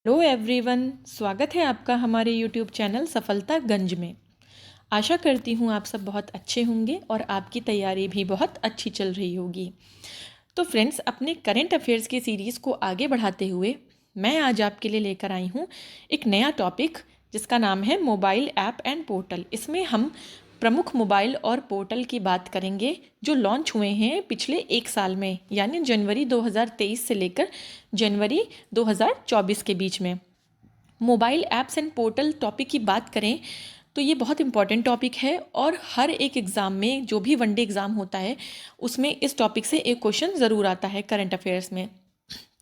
Hello everyone, स्वागत है आपका हमारे यूट्यूब चैनल सफलतागंज में। आशा करती हूँ आप सब बहुत अच्छे होंगे और आपकी तैयारी भी बहुत अच्छी चल रही होगी। तो फ्रेंड्स, अपने करंट अफेयर्स की सीरीज़ को आगे बढ़ाते हुए मैं आज आपके लिए लेकर आई हूँ एक नया टॉपिक जिसका नाम है मोबाइल ऐप एंड पोर्टल। इसमें हम प्रमुख मोबाइल और पोर्टल की बात करेंगे जो लॉन्च हुए हैं पिछले एक साल में, यानी जनवरी 2023 से लेकर जनवरी 2024 के बीच में। Mobile apps and portal topic की बात करें तो ये बहुत इंपॉर्टेंट टॉपिक है और हर एक एग्ज़ाम में, जो भी वनडे एग्ज़ाम होता है, उसमें इस टॉपिक से एक क्वेश्चन ज़रूर आता है करंट अफेयर्स में।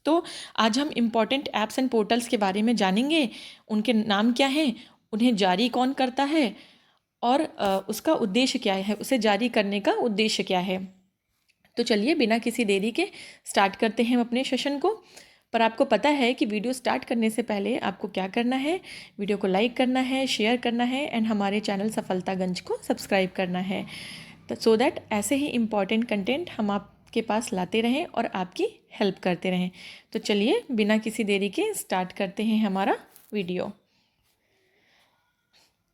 तो आज हम इम्पॉर्टेंट ऐप्स एंड पोर्टल्स के बारे में जानेंगे, उनके नाम क्या हैं, उन्हें जारी कौन करता है और उसका उद्देश्य क्या है, उसे जारी करने का उद्देश्य क्या है। तो चलिए बिना किसी देरी के स्टार्ट करते हैं अपने सेशन को। पर आपको पता है कि वीडियो स्टार्ट करने से पहले आपको क्या करना है, वीडियो को लाइक करना है, शेयर करना है एंड हमारे चैनल सफलतागंज को सब्सक्राइब करना है, तो सो दैट ऐसे ही इम्पॉर्टेंट कंटेंट हम आपके पास लाते रहें और आपकी हेल्प करते रहें। तो चलिए बिना किसी देरी के स्टार्ट करते हैं हमारा वीडियो।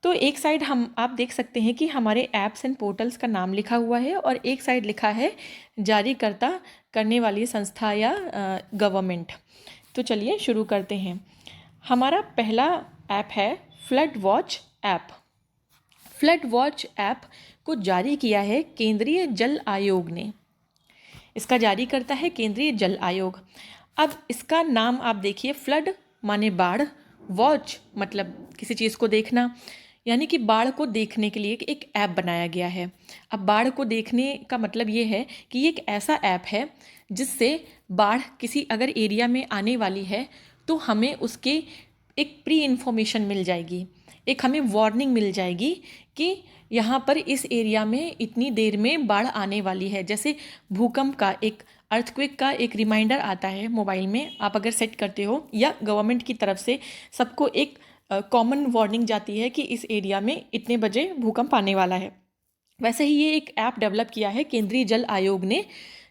तो एक साइड हम आप देख सकते हैं कि हमारे ऐप्स एंड पोर्टल्स का नाम लिखा हुआ है और एक साइड लिखा है जारीकर्ता करने वाली संस्था या गवर्नमेंट। तो चलिए शुरू करते हैं। हमारा पहला ऐप है flood watch app. Flood watch app को जारी किया है केंद्रीय जल आयोग ने। इसका जारी करता है केंद्रीय जल आयोग। अब इसका नाम आप देखिए, फ्लड माने बाढ़, वॉच मतलब किसी चीज़ को देखना, यानी कि बाढ़ को देखने के लिए एक ऐप बनाया गया है। अब बाढ़ को देखने का मतलब ये है कि ये एक ऐसा ऐप है जिससे बाढ़ किसी अगर एरिया में आने वाली है तो हमें उसके एक प्री इन्फॉर्मेशन मिल जाएगी, एक हमें वार्निंग मिल जाएगी कि यहाँ पर इस एरिया में इतनी देर में बाढ़ आने वाली है। जैसे भूकंप का, एक अर्थक्वेक का एक रिमाइंडर आता है मोबाइल में, आप अगर सेट करते हो, या गवर्नमेंट की तरफ से सबको एक कॉमन वार्निंग जाती है कि इस एरिया में इतने बजे भूकंप आने वाला है। वैसे ही ये एक ऐप डेवलप किया है केंद्रीय जल आयोग ने,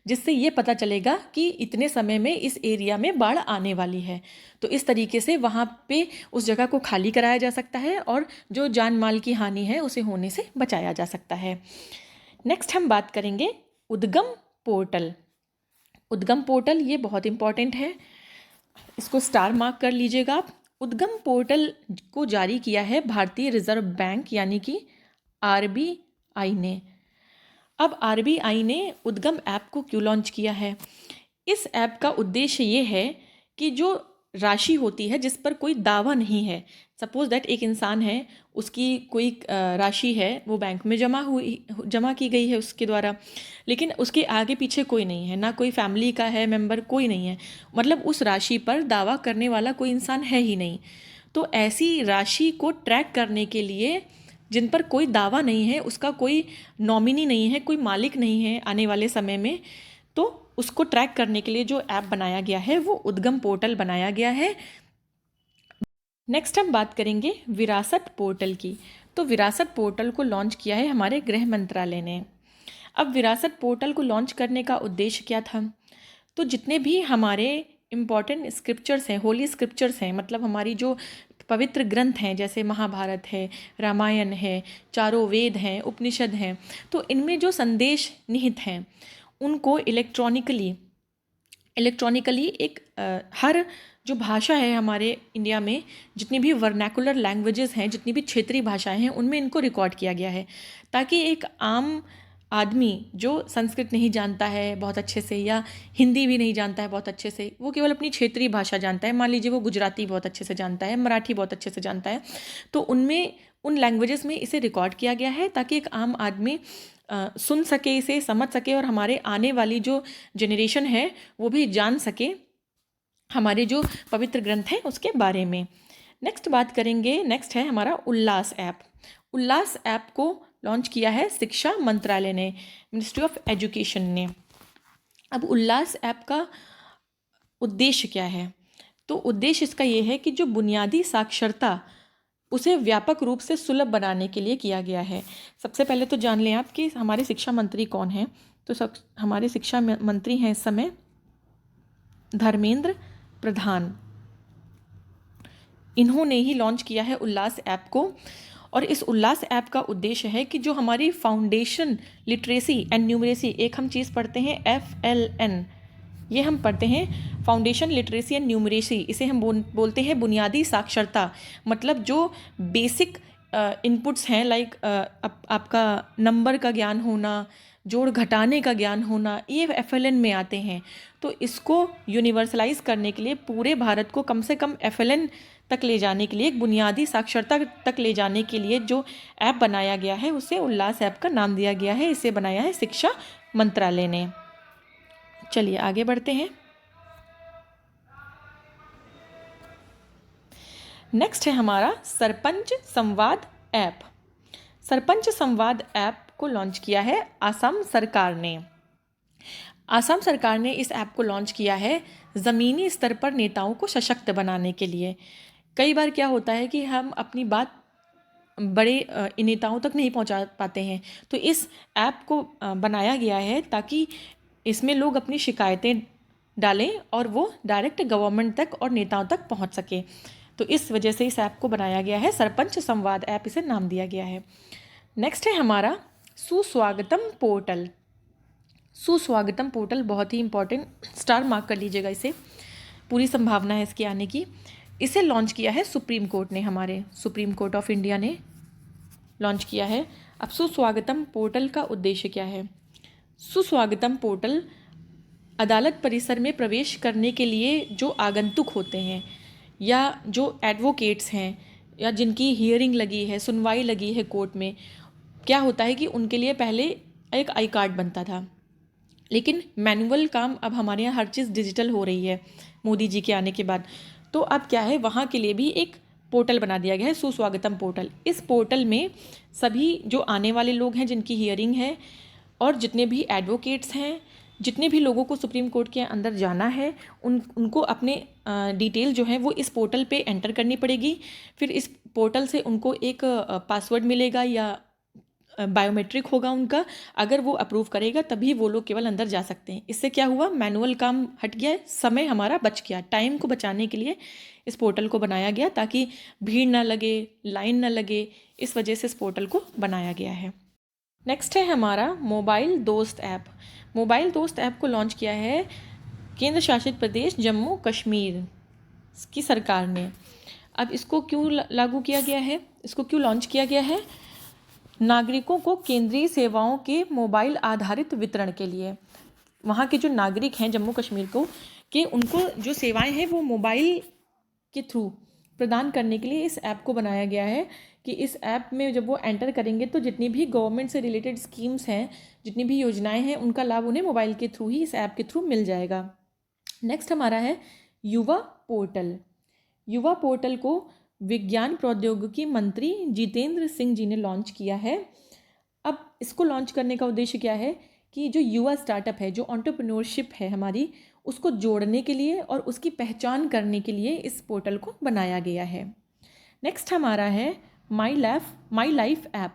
जिससे ये पता चलेगा कि इतने समय में इस एरिया में बाढ़ आने वाली है। तो इस तरीके से वहाँ पे उस जगह को खाली कराया जा सकता है और जो जान माल की हानि है उसे होने से बचाया जा सकता है। नेक्स्ट हम बात करेंगे उद्गम पोर्टल। उद्गम पोर्टल ये बहुत इंपॉर्टेंट है, इसको स्टार मार्क कर लीजिएगा आप। उद्गम पोर्टल को जारी किया है भारतीय रिजर्व बैंक यानी कि आरबीआई ने। अब आरबीआई ने उद्गम ऐप को क्यों लॉन्च किया है? इस ऐप का उद्देश्य ये है कि जो राशि होती है जिस पर कोई दावा नहीं है, सपोज दैट एक इंसान है, उसकी कोई राशि है, वो बैंक में जमा की गई है उसके द्वारा, लेकिन उसके आगे पीछे कोई नहीं है, ना कोई फैमिली का है मेंबर, कोई नहीं है, मतलब उस राशि पर दावा करने वाला कोई इंसान है ही नहीं। तो ऐसी राशि को ट्रैक करने के लिए, जिन पर कोई दावा नहीं है, उसका कोई नॉमिनी नहीं है, कोई मालिक नहीं है आने वाले समय में, तो उसको ट्रैक करने के लिए जो ऐप बनाया गया है वो उद्गम पोर्टल बनाया गया है। नेक्स्ट हम बात करेंगे विरासत पोर्टल की। तो विरासत पोर्टल को लॉन्च किया है हमारे गृह मंत्रालय ने। अब विरासत पोर्टल को लॉन्च करने का उद्देश्य क्या था? तो जितने भी हमारे इम्पॉर्टेंट स्क्रिप्चर्स हैं, होली स्क्रिप्चर्स हैं, मतलब हमारी जो पवित्र ग्रंथ हैं, जैसे महाभारत है, रामायण है, चारों वेद हैं, उपनिषद हैं, तो इनमें जो संदेश निहित हैं उनको इलेक्ट्रॉनिकली एक हर जो भाषा है हमारे इंडिया में, जितनी भी वर्नैकुलर लैंग्वेजेस हैं, जितनी भी क्षेत्रीय भाषाएं हैं, उनमें इनको रिकॉर्ड किया गया है, ताकि एक आम आदमी जो संस्कृत नहीं जानता है बहुत अच्छे से, या हिंदी भी नहीं जानता है बहुत अच्छे से, वो केवल अपनी क्षेत्रीय भाषा जानता है, मान लीजिए वो गुजराती बहुत अच्छे से जानता है, मराठी बहुत अच्छे से जानता है, तो उनमें उन लैंग्वेजेस में इसे रिकॉर्ड किया गया है ताकि एक आम आदमी सुन सके, इसे समझ सके और हमारे आने वाली जो जनरेशन है वो भी जान सके हमारे जो पवित्र ग्रंथ हैं उसके बारे में। नेक्स्ट बात करेंगे, नेक्स्ट है हमारा उल्लास ऐप। उल्लास ऐप को लॉन्च किया है शिक्षा मंत्रालय ने, मिनिस्ट्री ऑफ एजुकेशन ने। अब उल्लास ऐप का उद्देश्य क्या है? तो उद्देश्य इसका ये है कि जो बुनियादी साक्षरता, उसे व्यापक रूप से सुलभ बनाने के लिए किया गया है। सबसे पहले तो जान लें आप कि हमारे शिक्षा मंत्री कौन हैं। तो हमारे शिक्षा मंत्री हैं इस समय धर्मेंद्र प्रधान। इन्होंने ही लॉन्च किया है उल्लास ऐप को। और इस उल्लास ऐप का उद्देश्य है कि जो हमारी फाउंडेशन लिटरेसी एंड न्यूमरेसी, एक हम चीज़ पढ़ते हैं FLN, ये हम पढ़ते हैं फाउंडेशन लिटरेसी एंड न्यूमरेसी, इसे हम बोलते हैं बुनियादी साक्षरता। मतलब जो बेसिक इनपुट्स हैं, लाइक आपका नंबर का ज्ञान होना, जोड़ घटाने का ज्ञान होना, ये FLN में आते हैं। तो इसको यूनिवर्सलाइज करने के लिए पूरे भारत को कम से कम FLN तक ले जाने के लिए, एक बुनियादी साक्षरता तक ले जाने के लिए जो ऐप बनाया गया है उसे उल्लास ऐप का नाम दिया गया है। इसे बनाया है शिक्षा मंत्रालय ने। चलिए आगे बढ़ते हैं। नेक्स्ट है हमारा सरपंच संवाद ऐप। सरपंच संवाद ऐप को लॉन्च किया है आसाम सरकार ने। आसाम सरकार ने इस ऐप को लॉन्च किया है ज़मीनी स्तर पर नेताओं को सशक्त बनाने के लिए। कई बार क्या होता है कि हम अपनी बात बड़े नेताओं तक नहीं पहुंचा पाते हैं, तो इस ऐप को बनाया गया है ताकि इसमें लोग अपनी शिकायतें डालें और वो डायरेक्ट गवर्नमेंट तक और नेताओं तक पहुंच सके। तो इस वजह से इस ऐप को बनाया गया है, सरपंच संवाद ऐप इसे नाम दिया गया है। नेक्स्ट है हमारा सुस्वागतम पोर्टल। सुस्वागतम पोर्टल बहुत ही इंपॉर्टेंट, स्टार मार्क कर लीजिएगा इसे, पूरी संभावना है इसके आने की। इसे लॉन्च किया है सुप्रीम कोर्ट ने, हमारे सुप्रीम कोर्ट ऑफ इंडिया ने लॉन्च किया है। अब सुस्वागतम पोर्टल का उद्देश्य क्या है? सुस्वागतम पोर्टल अदालत परिसर में प्रवेश करने के लिए जो आगंतुक होते हैं या जो एडवोकेट्स हैं या जिनकी हियरिंग लगी है, सुनवाई लगी है कोर्ट में, क्या होता है कि उनके लिए पहले एक आई कार्ड बनता था, लेकिन मैनुअल काम अब हमारे यहाँ हर चीज़ डिजिटल हो रही है मोदी जी के आने के बाद। तो अब क्या है, वहाँ के लिए भी एक पोर्टल बना दिया गया है सुस्वागतम पोर्टल। इस पोर्टल में सभी जो आने वाले लोग हैं जिनकी हियरिंग है और जितने भी एडवोकेट्स हैं, जितने भी लोगों को सुप्रीम कोर्ट के अंदर जाना है, उनको अपने डिटेल जो है वो इस पोर्टल पे एंटर करनी पड़ेगी। फिर इस पोर्टल से उनको एक पासवर्ड मिलेगा या बायोमेट्रिक होगा उनका। अगर वो अप्रूव करेगा तभी वो लोग केवल अंदर जा सकते हैं। इससे क्या हुआ, मैनुअल काम हट गया, समय हमारा बच गया। टाइम को बचाने के लिए इस पोर्टल को बनाया गया ताकि भीड़ ना लगे, लाइन ना लगे, इस वजह से इस पोर्टल को बनाया गया है। नेक्स्ट है हमारा मोबाइल दोस्त ऐप। मोबाइल दोस्त ऐप को लॉन्च किया है केंद्र शासित प्रदेश जम्मू कश्मीर की सरकार ने। अब इसको क्यों लागू किया गया है, इसको क्यों लॉन्च किया गया है? नागरिकों को केंद्रीय सेवाओं के मोबाइल आधारित वितरण के लिए। वहाँ के जो नागरिक हैं जम्मू कश्मीर को, कि उनको जो सेवाएं हैं वो मोबाइल के थ्रू प्रदान करने के लिए इस ऐप को बनाया गया है। कि इस ऐप में जब वो एंटर करेंगे तो जितनी भी गवर्नमेंट से रिलेटेड स्कीम्स हैं, जितनी भी योजनाएं हैं, उनका लाभ उन्हें मोबाइल के थ्रू ही, इस ऐप के थ्रू मिल जाएगा। नेक्स्ट हमारा है युवा पोर्टल। युवा पोर्टल को विज्ञान प्रौद्योगिकी मंत्री जितेंद्र सिंह जी ने लॉन्च किया है। अब इसको लॉन्च करने का उद्देश्य क्या है कि जो युवा स्टार्टअप है, जो एंटरप्रेन्योरशिप है हमारी, उसको जोड़ने के लिए और उसकी पहचान करने के लिए इस पोर्टल को बनाया गया है। नेक्स्ट हमारा है माई लाइफ ऐप,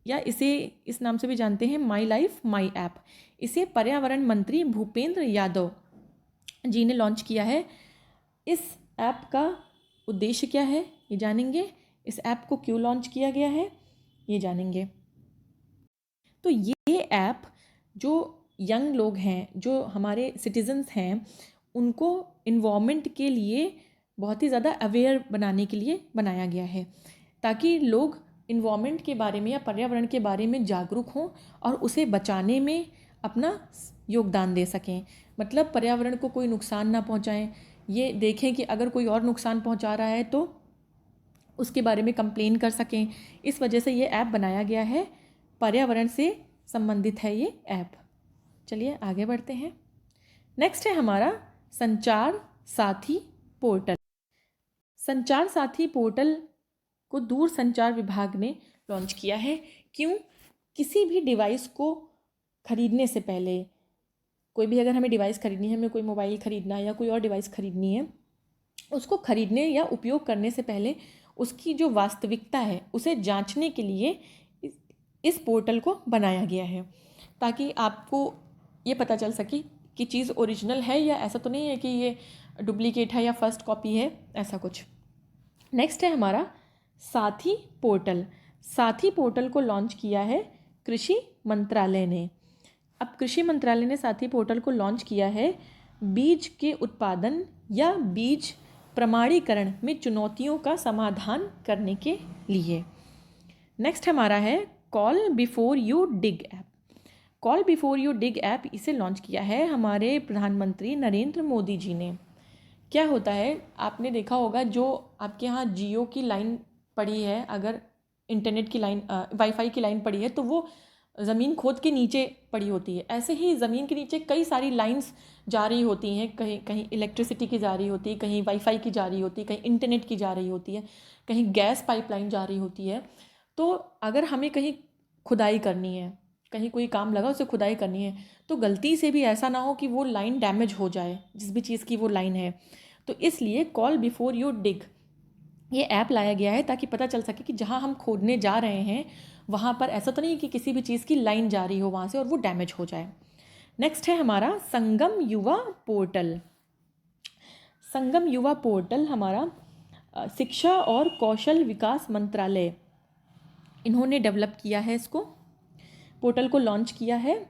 या इसे इस नाम से भी जानते हैं माई लाइफ माई ऐप। इसे पर्यावरण मंत्री भूपेंद्र यादव जी ने लॉन्च किया है। इस ऐप का उद्देश्य क्या है ये जानेंगे, इस ऐप को क्यों लॉन्च किया गया है ये जानेंगे। तो ये ऐप जो यंग लोग हैं, जो हमारे सिटीजन्स हैं, उनको इन्वायरमेंट के लिए बहुत ही ज़्यादा अवेयर बनाने के लिए बनाया गया है, ताकि लोग इन्वायरमेंट के बारे में या पर्यावरण के बारे में जागरूक हों और उसे बचाने में अपना योगदान दे सकें। मतलब पर्यावरण को कोई नुकसान ना पहुंचाएं, ये देखें कि अगर कोई और नुकसान पहुंचा रहा है तो उसके बारे में कंप्लेन कर सकें। इस वजह से ये ऐप बनाया गया है, पर्यावरण से संबंधित है ये ऐप। चलिए आगे बढ़ते हैं। नेक्स्ट है हमारा संचार साथी पोर्टल। संचार साथी पोर्टल को दूर संचार विभाग ने लॉन्च किया है। क्यों? किसी भी डिवाइस को खरीदने से पहले, कोई भी अगर हमें डिवाइस खरीदनी है, हमें कोई मोबाइल खरीदना है या कोई और डिवाइस खरीदनी है, उसको खरीदने या उपयोग करने से पहले उसकी जो वास्तविकता है उसे जांचने के लिए इस पोर्टल को बनाया गया है, ताकि आपको ये पता चल सके कि चीज़ ओरिजिनल है या ऐसा तो नहीं है कि ये डुप्लीकेट है या फर्स्ट कॉपी है, ऐसा कुछ। नेक्स्ट है हमारा साथी पोर्टल। साथी पोर्टल को लॉन्च किया है कृषि मंत्रालय ने। अब कृषि मंत्रालय ने साथी पोर्टल को लॉन्च किया है बीज के उत्पादन या बीज प्रमाणीकरण में चुनौतियों का समाधान करने के लिए। नेक्स्ट हमारा है call before you dig app. Call before you dig app इसे लॉन्च किया है हमारे प्रधानमंत्री नरेंद्र मोदी जी ने। क्या होता है, आपने देखा होगा जो आपके यहाँ जियो की लाइन पड़ी है, अगर इंटरनेट की लाइन वाईफाई की लाइन पड़ी है तो वो ज़मीन खोद के नीचे पड़ी होती है। ऐसे ही ज़मीन के नीचे कई सारी लाइंस जा रही होती हैं, कहीं कहीं इलेक्ट्रिसिटी की जा रही होती है, कहीं वाईफाई की जा रही होती है, कहीं इंटरनेट की जा रही होती है, कहीं गैस पाइपलाइन जा रही होती है। तो अगर हमें कहीं खुदाई करनी है, कहीं कोई काम लगा उसे खुदाई करनी है, तो गलती से भी ऐसा ना हो कि वो लाइन डैमेज हो जाए, जिस भी चीज़ की वो लाइन है। तो इसलिए कॉल बिफोर यू डिग ये ऐप लाया गया है ताकि पता चल सके कि जहाँ हम खोदने जा रहे हैं वहाँ पर ऐसा तो नहीं कि किसी भी चीज़ की लाइन जा रही हो वहाँ से और वो डैमेज हो जाए। नेक्स्ट है हमारा संगम युवा पोर्टल। संगम युवा पोर्टल हमारा शिक्षा और कौशल विकास मंत्रालय इन्होंने डेवलप किया है, इसको पोर्टल को लॉन्च किया है।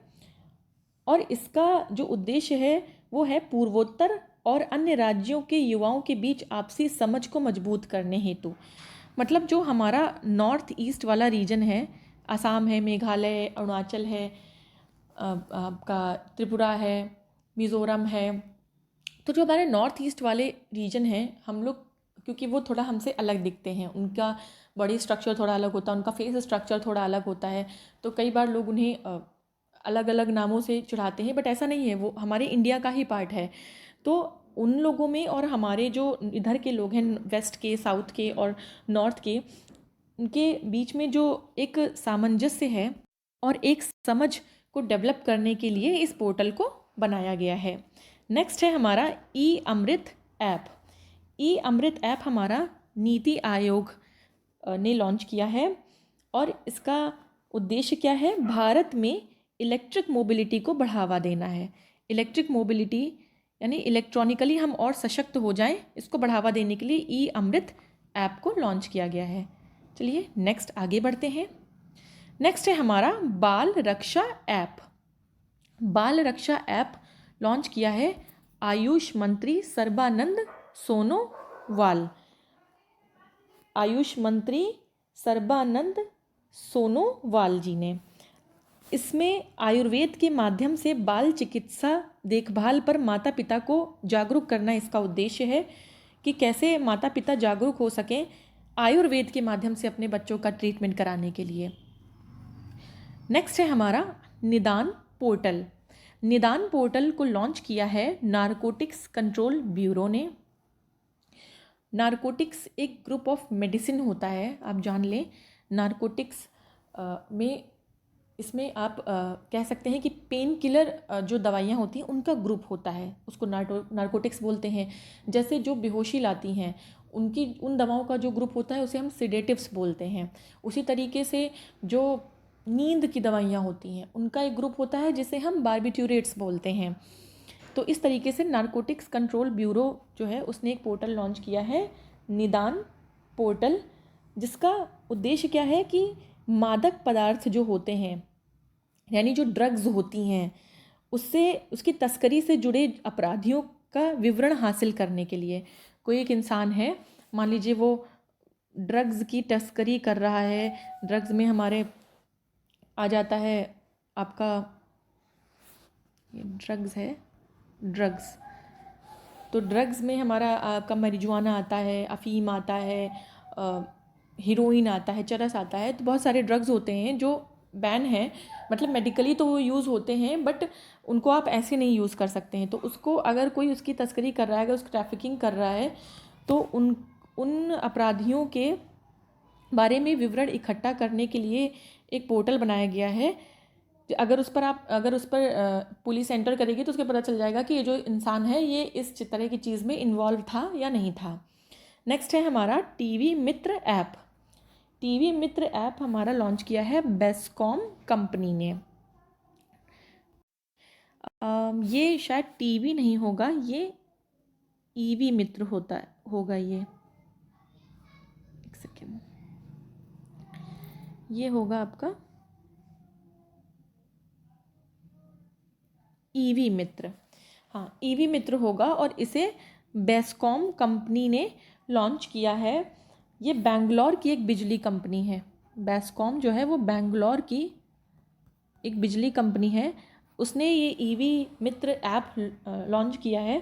और इसका जो उद्देश्य है वो है पूर्वोत्तर और अन्य राज्यों के युवाओं के बीच आपसी समझ को मजबूत करने हेतु। मतलब जो हमारा नॉर्थ ईस्ट वाला रीजन है, असम है, मेघालय, अरुणाचल है, आपका त्रिपुरा है, मिज़ोरम है, तो जो हमारे नॉर्थ ईस्ट वाले रीजन हैं, हम लोग क्योंकि वो थोड़ा हमसे अलग दिखते हैं, उनका बॉडी स्ट्रक्चर थोड़ा अलग होता है, उनका फेस स्ट्रक्चर थोड़ा अलग होता है, तो कई बार लोग उन्हें अलग अलग नामों से चिढ़ाते हैं, बट ऐसा नहीं है, वो हमारे इंडिया का ही पार्ट है। तो उन लोगों में और हमारे जो इधर के लोग हैं, वेस्ट के, साउथ के और नॉर्थ के, उनके बीच में जो एक सामंजस्य है और एक समझ को डेवलप करने के लिए इस पोर्टल को बनाया गया है। नेक्स्ट है हमारा ई अमृत ऐप। ई अमृत ऐप हमारा नीति आयोग ने लॉन्च किया है और इसका उद्देश्य क्या है, भारत में इलेक्ट्रिक मोबिलिटी को बढ़ावा देना है। इलेक्ट्रिक मोबिलिटी यानी इलेक्ट्रॉनिकली हम और सशक्त हो जाएं, इसको बढ़ावा देने के लिए ई अमृत ऐप को लॉन्च किया गया है। चलिए नेक्स्ट आगे बढ़ते हैं। नेक्स्ट है हमारा बाल रक्षा ऐप। बाल रक्षा ऐप लॉन्च किया है आयुष मंत्री सर्बानंद सोनोवाल। आयुष मंत्री सर्बानंद सोनोवाल जी ने। इसमें आयुर्वेद के माध्यम से बाल चिकित्सा देखभाल पर माता पिता को जागरूक करना इसका उद्देश्य है कि कैसे माता पिता जागरूक हो सकें आयुर्वेद के माध्यम से अपने बच्चों का ट्रीटमेंट कराने के लिए। नेक्स्ट है हमारा निदान पोर्टल। निदान पोर्टल को लॉन्च किया है नारकोटिक्स कंट्रोल ब्यूरो ने। नारकोटिक्स एक ग्रुप ऑफ मेडिसिन होता है, आप जान लें। नारकोटिक्स में इसमें आप कह सकते हैं कि पेन किलर जो दवाइयाँ होती हैं उनका ग्रुप होता है, उसको नारकोटिक्स बोलते हैं। जैसे जो बेहोशी लाती हैं उनकी उन दवाओं का जो ग्रुप होता है उसे हम सिडेटिव्स बोलते हैं। उसी तरीके से जो नींद की दवाइयाँ होती हैं उनका एक ग्रुप होता है जिसे हम बार्बिट्यूरेट्स बोलते हैं। तो इस तरीके से नारकोटिक्स कंट्रोल ब्यूरो जो है उसने एक पोर्टल लॉन्च किया है निदान पोर्टल, जिसका उद्देश्य क्या है कि मादक पदार्थ जो होते हैं यानी जो ड्रग्स होती हैं उससे उसकी तस्करी से जुड़े अपराधियों का विवरण हासिल करने के लिए। कोई एक इंसान है, मान लीजिए वो ड्रग्स की तस्करी कर रहा है, ड्रग्स में हमारे आ जाता है आपका, ये ड्रग्स है, ड्रग्स तो ड्रग्स में हमारा आपका marijuana आता है, अफ़ीम आता है, हीरोइन आता है, चरस आता है। तो बहुत सारे ड्रग्स होते हैं जो बैन है, मतलब मेडिकली तो वो यूज़ होते हैं बट उनको आप ऐसे नहीं यूज़ कर सकते हैं। तो उसको अगर कोई उसकी तस्करी कर रहा है, अगर उसकी ट्रैफिकिंग कर रहा है, तो उन अपराधियों के बारे में विवरण इकट्ठा करने के लिए एक पोर्टल बनाया गया है। अगर उस पर पुलिस एंटर करेगी तो उसके पता चल जाएगा कि ये जो इंसान है ये इस तरह की चीज़ में इन्वॉल्व था या नहीं था। नेक्स्ट है हमारा टीवी मित्र ऐप। टीवी मित्र ऐप हमारा लॉन्च किया है बेस्कॉम कंपनी ने। ये शायद टीवी नहीं होगा, ये ईवी मित्र होगा ये। सेकेंड, ये होगा आपका ईवी मित्र। हाँ, ईवी मित्र होगा और इसे बेस्कॉम कंपनी ने लॉन्च किया है। ये बैंगलोर की एक बिजली कंपनी है। बेस्कॉम जो है वो बैंगलोर की एक बिजली कंपनी है, उसने ये ईवी मित्र ऐप लॉन्च किया है।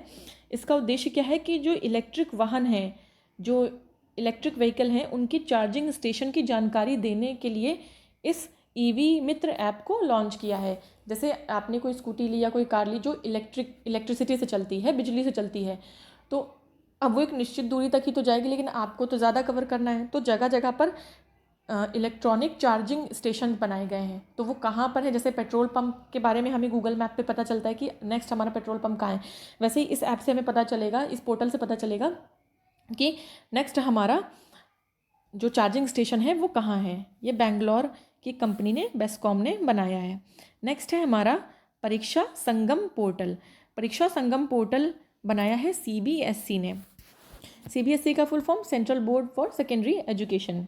इसका उद्देश्य क्या है कि जो इलेक्ट्रिक वाहन हैं, जो इलेक्ट्रिक व्हीकल हैं, उनकी चार्जिंग स्टेशन की जानकारी देने के लिए इस ईवी मित्र ऐप को लॉन्च किया है। जैसे आपने कोई स्कूटी ली या कोई कार ली जो इलेक्ट्रिसिटी से चलती है, बिजली से चलती है, तो अब वो एक निश्चित दूरी तक ही तो जाएगी, लेकिन आपको तो ज़्यादा कवर करना है, तो जगह जगह पर इलेक्ट्रॉनिक चार्जिंग स्टेशन बनाए गए हैं। तो वो कहाँ पर है, जैसे पेट्रोल पंप के बारे में हमें गूगल मैप पे पता चलता है कि नेक्स्ट हमारा पेट्रोल पंप कहाँ है, वैसे ही इस ऐप से हमें पता चलेगा, इस पोर्टल से पता चलेगा कि नेक्स्ट हमारा जो चार्जिंग स्टेशन है वो कहाँ है। ये बैंगलोर की कंपनी ने, बेस्कॉम ने बनाया है। नेक्स्ट है हमारा परीक्षा संगम पोर्टल। परीक्षा संगम पोर्टल बनाया है CBSE ने। CBSE का full form central board for secondary education.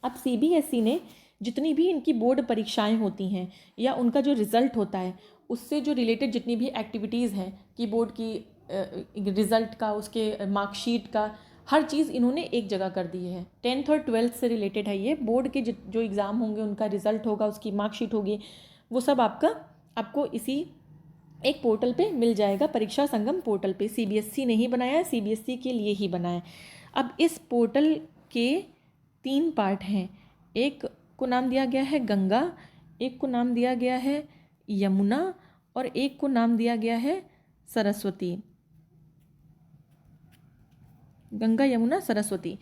अब CBSE ने जितनी भी इनकी बोर्ड परीक्षाएं होती हैं या उनका जो रिज़ल्ट होता है उससे जो रिलेटेड जितनी भी एक्टिविटीज़ हैं कि बोर्ड की रिज़ल्ट का, उसके मार्कशीट का, हर चीज़ इन्होंने एक जगह कर दी है। 10th और 12th से रिलेटेड है ये। बोर्ड के जो एग्ज़ाम होंगे, उनका रिज़ल्ट होगा, उसकी मार्कशीट होगी, वो सब आपको इसी एक पोर्टल पे मिल जाएगा, परीक्षा संगम पोर्टल पे। CBSE ने ही बनाया है, CBSE के लिए ही बनाया है। अब इस पोर्टल के 3 पार्ट हैं। एक को नाम दिया गया है गंगा, एक को नाम दिया गया है यमुना और एक को नाम दिया गया है सरस्वती। गंगा, यमुना, सरस्वती।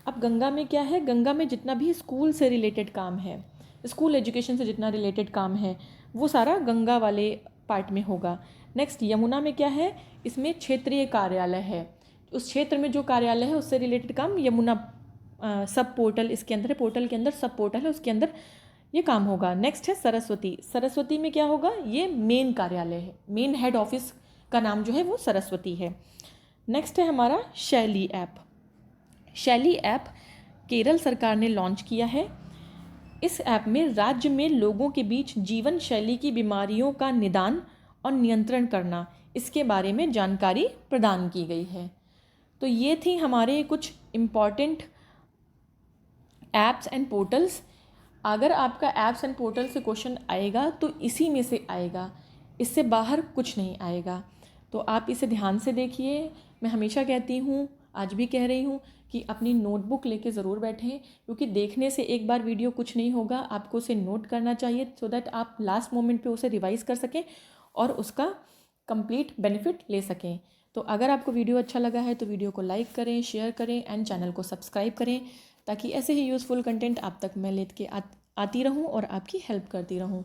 अब गंगा में क्या है, गंगा में जितना भी स्कूल से रिलेटेड काम है, स्कूल एजुकेशन से जितना रिलेटेड काम है, वो सारा गंगा वाले पार्ट में होगा। नेक्स्ट यमुना में क्या है, इसमें क्षेत्रीय कार्यालय है, उस क्षेत्र में जो कार्यालय है उससे रिलेटेड काम यमुना सब पोर्टल इसके अंदर है, पोर्टल के अंदर सब पोर्टल है, उसके अंदर ये काम होगा। नेक्स्ट है सरस्वती। सरस्वती में क्या होगा, ये मेन कार्यालय है, मेन हेड ऑफिस का नाम जो है वो सरस्वती है। नेक्स्ट है हमारा शैली ऐप। शैली ऐप केरल सरकार ने लॉन्च किया है। इस ऐप में राज्य में लोगों के बीच जीवन शैली की बीमारियों का निदान और नियंत्रण करना, इसके बारे में जानकारी प्रदान की गई है। तो ये थी हमारे कुछ इम्पॉर्टेंट ऐप्स एंड पोर्टल्स। अगर आपका ऐप्स एंड पोर्टल से क्वेश्चन आएगा तो इसी में से आएगा, इससे बाहर कुछ नहीं आएगा। तो आप इसे ध्यान से देखिए। मैं हमेशा कहती हूँ, आज भी कह रही हूँ कि अपनी नोटबुक लेके ज़रूर बैठें, क्योंकि देखने से एक बार वीडियो कुछ नहीं होगा, आपको उसे नोट करना चाहिए सो दैट आप लास्ट मोमेंट पे उसे रिवाइज़ कर सकें और उसका कंप्लीट बेनिफिट ले सकें। तो अगर आपको वीडियो अच्छा लगा है तो वीडियो को लाइक करें, शेयर करें एंड चैनल को सब्सक्राइब करें, ताकि ऐसे ही यूज़फुल कंटेंट आप तक मैं लेके आती रहूँ और आपकी हेल्प करती रहूँ।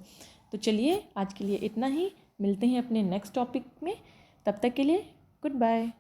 तो चलिए आज के लिए इतना ही, मिलते हैं अपने नेक्स्ट टॉपिक में। तब तक के लिए गुड बाय।